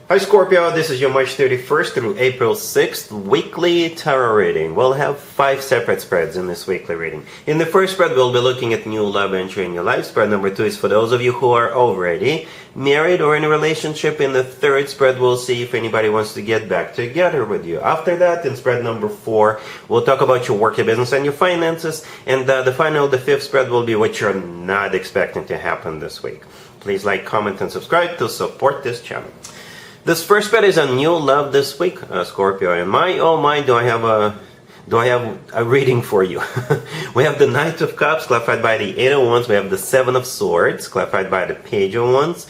Hi Scorpio, this is your March 31st through April 6th weekly tarot reading. We'll have 5 separate spreads in this weekly reading. In the first spread, we'll be looking at new love entry in your life. Spread number 2 is for those of you who are already married or in a relationship. In the third spread, we'll see if anybody wants to get back together with you. After that, in spread number 4, we'll talk about your work, your business, and your finances. And the fifth spread will be what you're not expecting to happen this week. Please like, comment, and subscribe to support this channel. This first spread is a new love this week, Scorpio. And my oh my, do I have a reading for you? We have the Knight of Cups clarified by the Eight of Wands. We have the Seven of Swords clarified by the Page of Wands.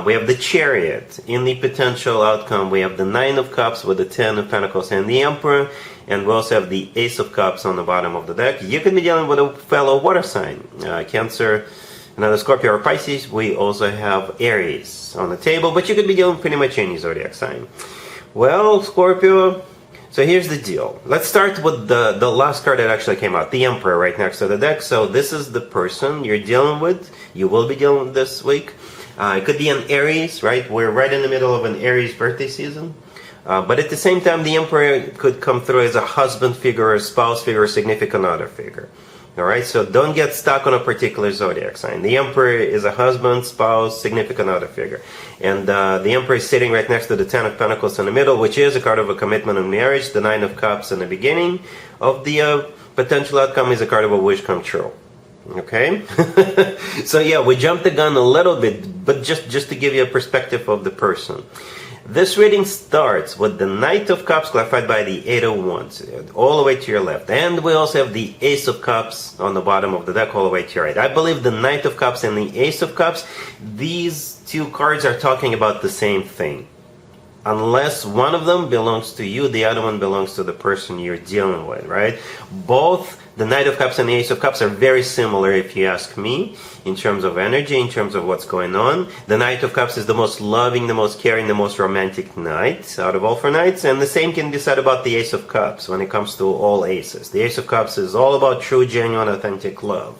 We have the Chariot. In the potential outcome, we have the Nine of Cups with the Ten of Pentacles and the Emperor. And we also have the Ace of Cups on the bottom of the deck. You could be dealing with a fellow water sign, Cancer, another Scorpio or Pisces. We also have Aries on the table, but you could be dealing pretty much any zodiac sign. Well, Scorpio, so here's the deal. Let's start with the last card that actually came out, the Emperor, right next to the deck. So this is the person you're dealing with. You will be dealing with this week. It could be an Aries, right? We're right in the middle of an Aries birthday season. But at the same time, the Emperor could come through as a husband figure, a spouse figure, a significant other figure. Alright, so don't get stuck on a particular zodiac sign. The Emperor is a husband, spouse, significant other figure. And the Emperor is sitting right next to the Ten of Pentacles in the middle, which is a card of a commitment and marriage. The Nine of Cups in the beginning of the potential outcome is a card of a wish come true. Okay? So yeah, we jumped the gun a little bit, but just to give you a perspective of the person. This reading starts with the Knight of Cups clarified by the Eight of Wands, all the way to your left. And we also have the Ace of Cups on the bottom of the deck, all the way to your right. I believe the Knight of Cups and the Ace of Cups, these two cards are talking about the same thing. Unless one of them belongs to you, the other one belongs to the person you're dealing with, right? Both the Knight of Cups and the Ace of Cups are very similar, if you ask me, in terms of energy, in terms of what's going on. The Knight of Cups is the most loving, the most caring, the most romantic knight out of all 4 knights. And the same can be said about the Ace of Cups when it comes to all aces. The Ace of Cups is all about true, genuine, authentic love.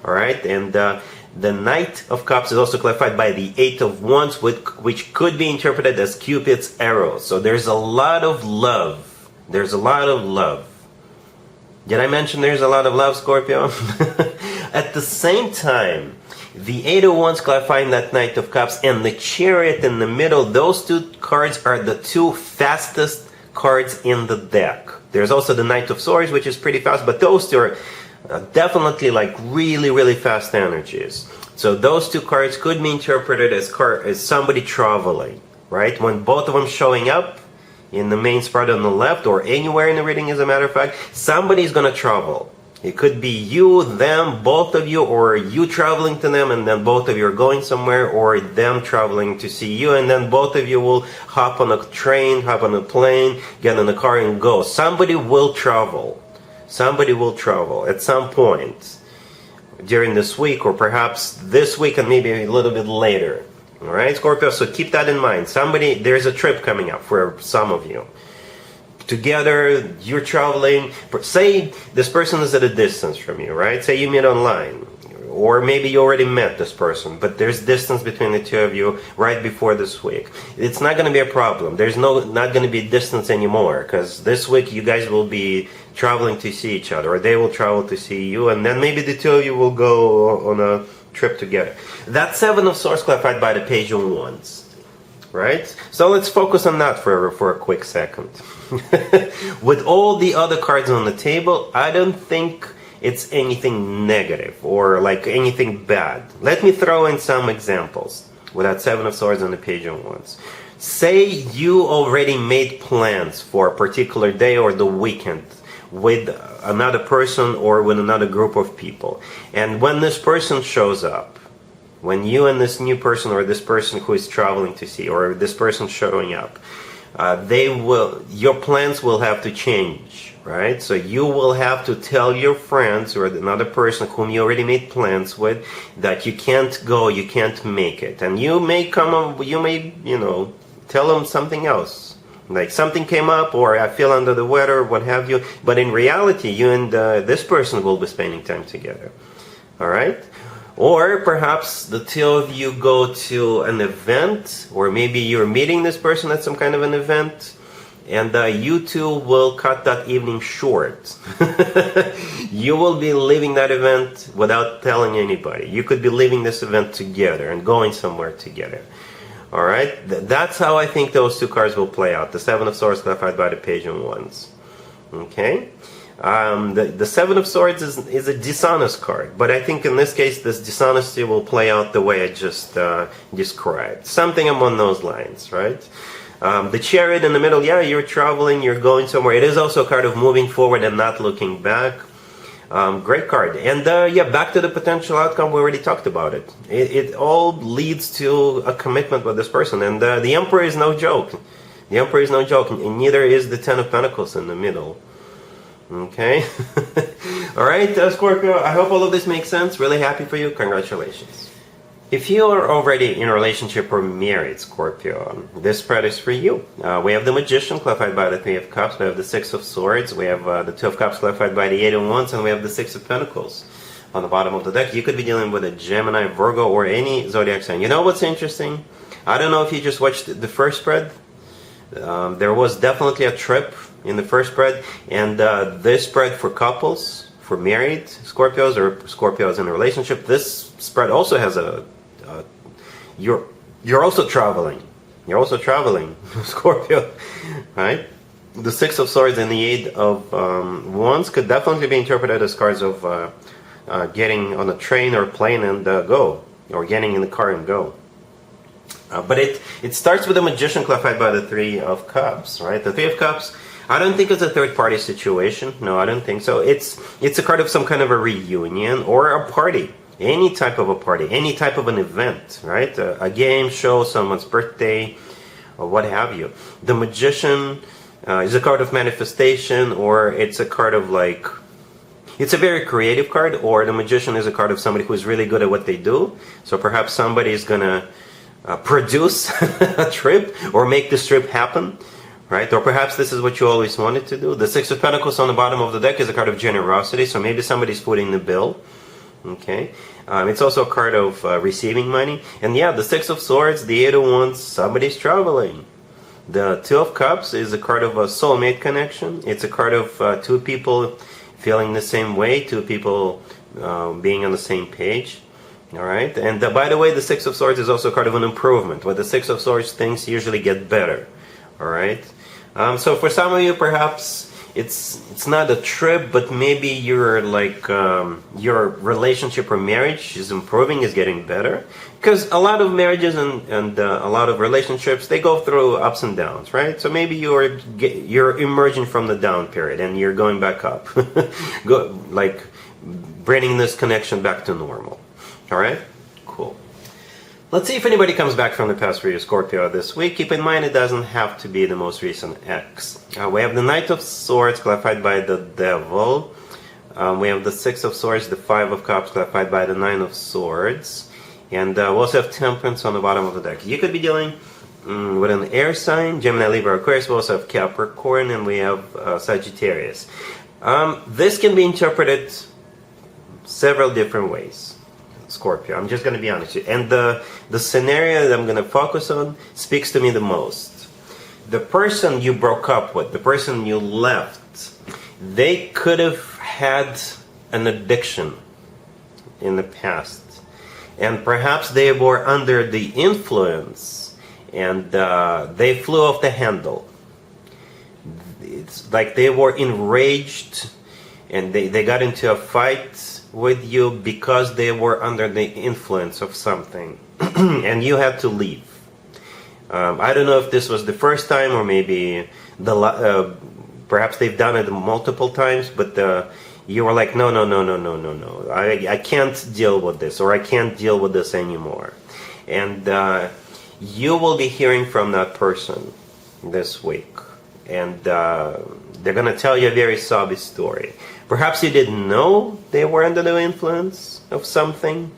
Alright, and the Knight of Cups is also clarified by the Eight of Wands, which could be interpreted as Cupid's arrow. So there's a lot of love. There's a lot of love. Did I mention there's a lot of love, Scorpio? At the same time, the Eight of Wands clarifying that Knight of Cups and the Chariot in the middle, those two cards are the 2 fastest cards in the deck. There's also the Knight of Swords, which is pretty fast, but those two are definitely like really fast energies. So those 2 cards could be interpreted as somebody traveling, right? When both of them showing up in the main spread on the left, or anywhere in the reading, as a matter of fact, somebody's gonna travel. It could be you, them, both of you, or you traveling to them and then both of you are going somewhere, or them traveling to see you and then both of you will hop on a train, hop on a plane, get in a car and go. Somebody will travel. Somebody will travel at some point during this week, or perhaps this week and maybe a little bit later. Alright, Scorpio, so keep that in mind. There's a trip coming up for some of you. Together, you're traveling. Say this person is at a distance from you, right? Say you meet online. Or maybe you already met this person, but there's distance between the two of you right before this week. It's not going to be a problem. There's not going to be distance anymore, because this week you guys will be traveling to see each other, or they will travel to see you, and then maybe the two of you will go on a trip together. That Seven of Swords clarified by the Page of Wands, right? So let's focus on that for a quick second. With all the other cards on the table, I don't think it's anything negative or like anything bad. Let me throw in some examples with that Seven of Swords and the Page of Wands. Say you already made plans for a particular day or the weekend with another person or with another group of people, and when this person shows up, when you and this new person or this person who is traveling to see, or this person showing up, your plans will have to change, right? So you will have to tell your friends or another person whom you already made plans with that you can't go, you can't make it, and you may tell them something else. Like something came up, or I feel under the weather, what have you. But in reality, you and this person will be spending time together. Alright? Or perhaps the two of you go to an event, or maybe you're meeting this person at some kind of an event, and you two will cut that evening short. You will be leaving that event without telling anybody. You could be leaving this event together and going somewhere together. All right? That's how I think those two cards will play out. The Seven of Swords clarified by the Page of Wands. Okay? The Seven of Swords is a dishonest card, but I think in this case this dishonesty will play out the way I just described. Something among those lines, right? The Chariot in the middle, yeah, you're traveling, you're going somewhere. It is also a card of moving forward and not looking back. Great card. And yeah, back to the potential outcome, we already talked about it. It all leads to a commitment with this person. And the Emperor is no joke. The Emperor is no joke, and neither is the Ten of Pentacles in the middle. Okay? Alright, Scorpio, I hope all of this makes sense. Really happy for you. Congratulations. If you are already in a relationship or married, Scorpio, this spread is for you. We have the Magician clarified by the Three of Cups. We have the Six of Swords. We have the Two of Cups clarified by the Eight of Wands. And we have the Six of Pentacles on the bottom of the deck. You could be dealing with a Gemini, Virgo, or any zodiac sign. You know what's interesting? I don't know if you just watched the first spread. There was definitely a trip in the first spread. And this spread for couples, for married Scorpios or Scorpios in a relationship, this spread also has a... You're also traveling. You're also traveling, Scorpio, right? The Six of Swords and the Eight of Wands could definitely be interpreted as cards of getting on a train or plane and go, or getting in the car and go. But it starts with the Magician clarified by the Three of Cups, right? The Three of Cups, I don't think it's a third-party situation. No, I don't think so. It's a card of some kind of a reunion or a party. Any type of a party, any type of an event, right? A game, show, someone's birthday, or what have you. The Magician is a card of manifestation, or it's a card of like... It's a very creative card, or the Magician is a card of somebody who's really good at what they do. So perhaps somebody is going to produce a trip, or make this trip happen, right? Or perhaps this is what you always wanted to do. The Six of Pentacles on the bottom of the deck is a card of generosity, so maybe somebody's footing the bill. Okay, it's also a card of receiving money. And yeah, the Six of Swords, the Eight of Wands, somebody's traveling. The Two of Cups is a card of a soulmate connection. It's a card of two people feeling the same way, two people being on the same page. Alright, and by the way, the Six of Swords is also a card of an improvement. With the Six of Swords, things usually get better. Alright, so for some of you, perhaps it's not a trip, but maybe you're like your relationship or marriage is improving, is getting better. Because a lot of marriages and a lot of relationships, they go through ups and downs, right? So maybe you're emerging from the down period and you're going back up, like bringing this connection back to normal. All right, cool. Let's see if anybody comes back from the past for you, Scorpio, this week. Keep in mind it doesn't have to be the most recent ex. We have the Knight of Swords clarified by the Devil. We have the Six of Swords, the Five of Cups clarified by the Nine of Swords. And we also have Temperance on the bottom of the deck. You could be dealing with an air sign, Gemini, Libra, Aquarius. We also have Capricorn, and we have Sagittarius. This can be interpreted several different ways, Scorpio. I'm just going to be honest with you. And the scenario that I'm going to focus on speaks to me the most. The person you broke up with, the person you left, they could have had an addiction in the past. And perhaps they were under the influence and they flew off the handle. It's like they were enraged and they got into a fight with you because they were under the influence of something and you had to leave. I don't know if this was the first time or maybe perhaps they've done it multiple times, but you were like, no, I can't deal with this, or I can't deal with this anymore. And you will be hearing from that person this week, and they're going to tell you a very sobby story. Perhaps you didn't know they were under the influence of something.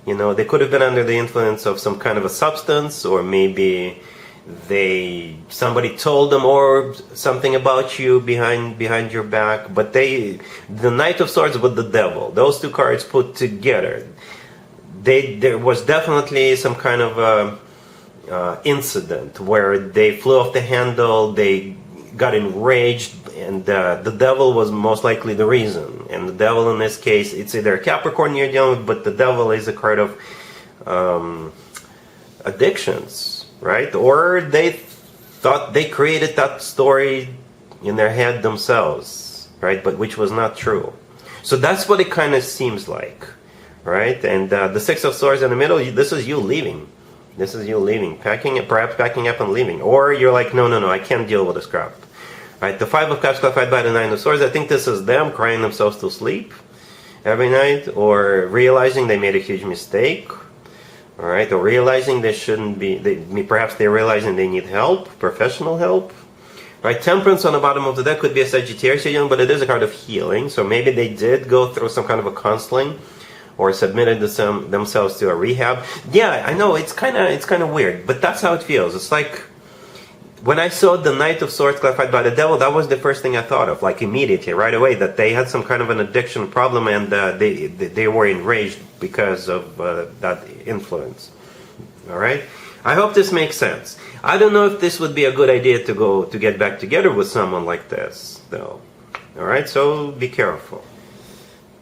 You know, they could have been under the influence of some kind of a substance, or maybe somebody told them or something about you behind your back. But the Knight of Swords with the Devil, those two cards put together, there was definitely some kind of incident where they flew off the handle, they got enraged, and the devil was most likely the reason. And the devil in this case, it's either Capricorn you're dealing with, but the devil is a card of addictions, right? Or they thought they created that story in their head themselves, right? But which was not true. So that's what it kind of seems like, right? And the Six of Swords in the middle, this is you leaving. This is you leaving, perhaps packing up and leaving. Or you're like, no, I can't deal with this crap. Right? The Five of Cups clarified by the Nine of Swords, I think this is them crying themselves to sleep every night, or realizing they made a huge mistake, all right, or realizing they shouldn't be, perhaps they're realizing they need help, professional help. Right? Temperance on the bottom of the deck could be a Sagittarius, but it is a card of healing, so maybe they did go through some kind of a counseling, or submitted themselves to a rehab. Yeah, I know, it's kind of weird, but that's how it feels. It's like, when I saw the Knight of Swords clarified by the Devil, that was the first thing I thought of, like immediately, right away, that they had some kind of an addiction problem, and they were enraged because of that influence. All right? I hope this makes sense. I don't know if this would be a good idea to get back together with someone like this, though. All right? So be careful.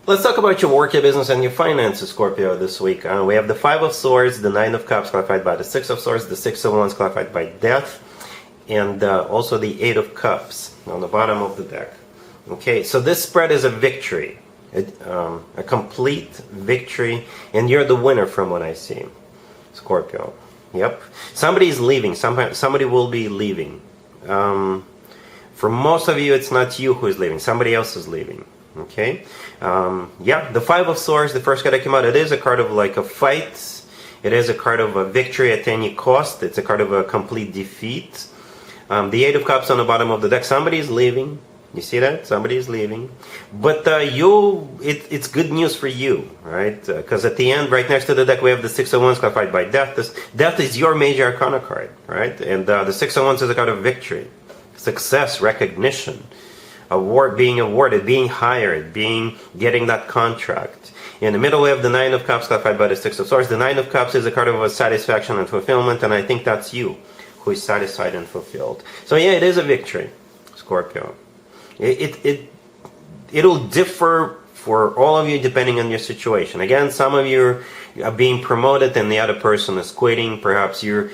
Let's talk about your work, your business, and your finances, Scorpio, this week. We have the Five of Swords, the Nine of Cups clarified by the Six of Swords, the Six of Wands clarified by Death, and also the Eight of Cups on the bottom of the deck. Okay, so this spread is a victory, a complete victory, and you're the winner from what I see, Scorpio. Yep, somebody's leaving. Somebody will be leaving. For most of you, it's not you who is leaving. Somebody else is leaving. Okay, yeah, the Five of Swords, the first card that came out, it is a card of like a fight. It is a card of a victory at any cost. It's a card of a complete defeat. The Eight of Cups on the bottom of the deck, somebody is leaving. You see that? Somebody is leaving. But it's good news for you, right? Because at the end, right next to the deck, we have the Six of Wands clarified by Death. Death is your major arcana card, right? And the Six of Wands is a card of victory, success, recognition, being awarded, being hired, getting that contract. In the middle, we have the Nine of Cups clarified by the Six of Swords. The Nine of Cups is a card of satisfaction and fulfillment, and I think that's you who is satisfied and fulfilled. So yeah, it is a victory, Scorpio. It'll differ for all of you depending on your situation. Again, some of you are being promoted and the other person is quitting. Perhaps you're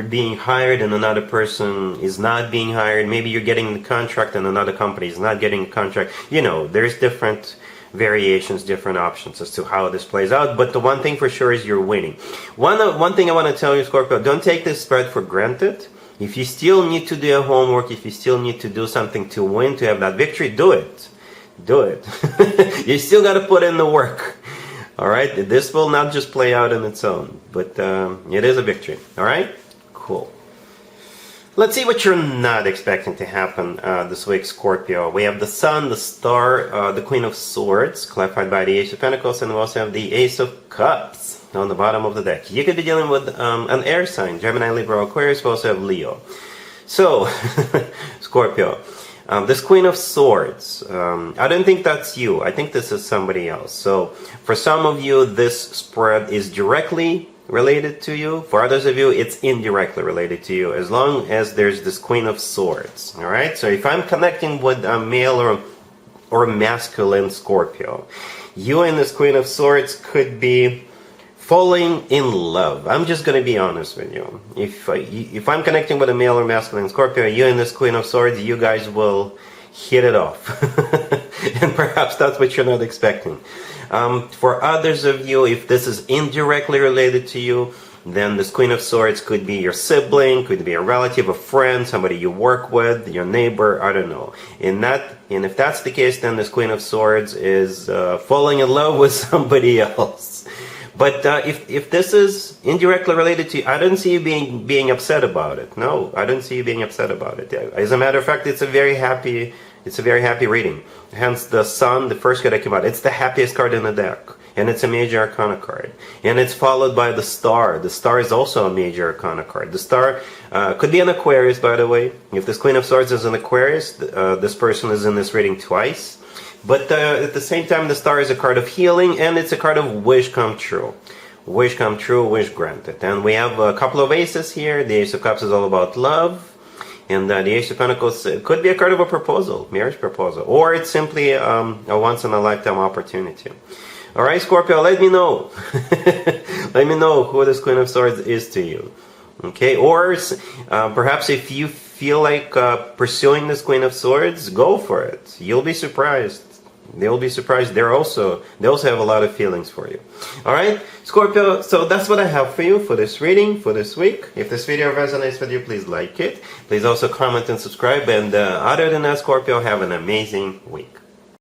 being hired and another person is not being hired. Maybe you're getting the contract and another company is not getting the contract. You know, there's different variations, different options as to how this plays out. But the one thing for sure is you're winning. One thing I want to tell you, Scorpio, don't take this spread for granted. If you still need to do your homework, if you still need to do something to win, to have that victory, do it. Do it. You still got to put in the work. All right? This will not just play out on its own, but it is a victory. All right? Cool. Let's see what you're not expecting to happen this week, Scorpio. We have the Sun, the Star, the Queen of Swords, clarified by the Ace of Pentacles, and we also have the Ace of Cups on the bottom of the deck. You could be dealing with an air sign, Gemini, Libra, Aquarius. We also have Leo. So, Scorpio, this Queen of Swords, I don't think that's you. I think this is somebody else. So, for some of you, this spread is directly related to you. For others of you, it's indirectly related to you, as long as there's this Queen of Swords. All right? So, if I'm connecting with a male or masculine Scorpio, you and this Queen of Swords could be falling in love. I'm just going to be honest with you. If I'm connecting with a male or masculine Scorpio, you and this Queen of Swords, you guys will hit it off. And perhaps that's what you're not expecting. For others of you, if this is indirectly related to you, then this Queen of Swords could be your sibling, could be a relative, a friend, somebody you work with, your neighbor, I don't know. And if that's the case, then this Queen of Swords is falling in love with somebody else. But if this is indirectly related to you, I don't see you being upset about it. No, I don't see you being upset about it. As a matter of fact, it's a very happy reading. Hence the Sun, the first card that came out. It's the happiest card in the deck, and it's a major arcana card. And it's followed by the Star. The Star is also a major arcana card. The Star could be an Aquarius, by the way. If this Queen of Swords is an Aquarius, this person is in this reading twice. But at the same time, the Star is a card of healing, and it's a card of wish come true. Wish come true, wish granted. And we have a couple of aces here. The Ace of Cups is all about love. And the Ace of Pentacles could be a card of a proposal, marriage proposal. Or it's simply a once-in-a-lifetime opportunity. Alright, Scorpio, let me know. Let me know who this Queen of Swords is to you. Okay, or perhaps if you feel like pursuing this Queen of Swords, go for it. You'll be surprised. They'll be surprised. They also have a lot of feelings for you. Alright, Scorpio, so that's what I have for you for this reading, for this week. If this video resonates with you, please like it. Please also comment and subscribe. And other than that, Scorpio, have an amazing week.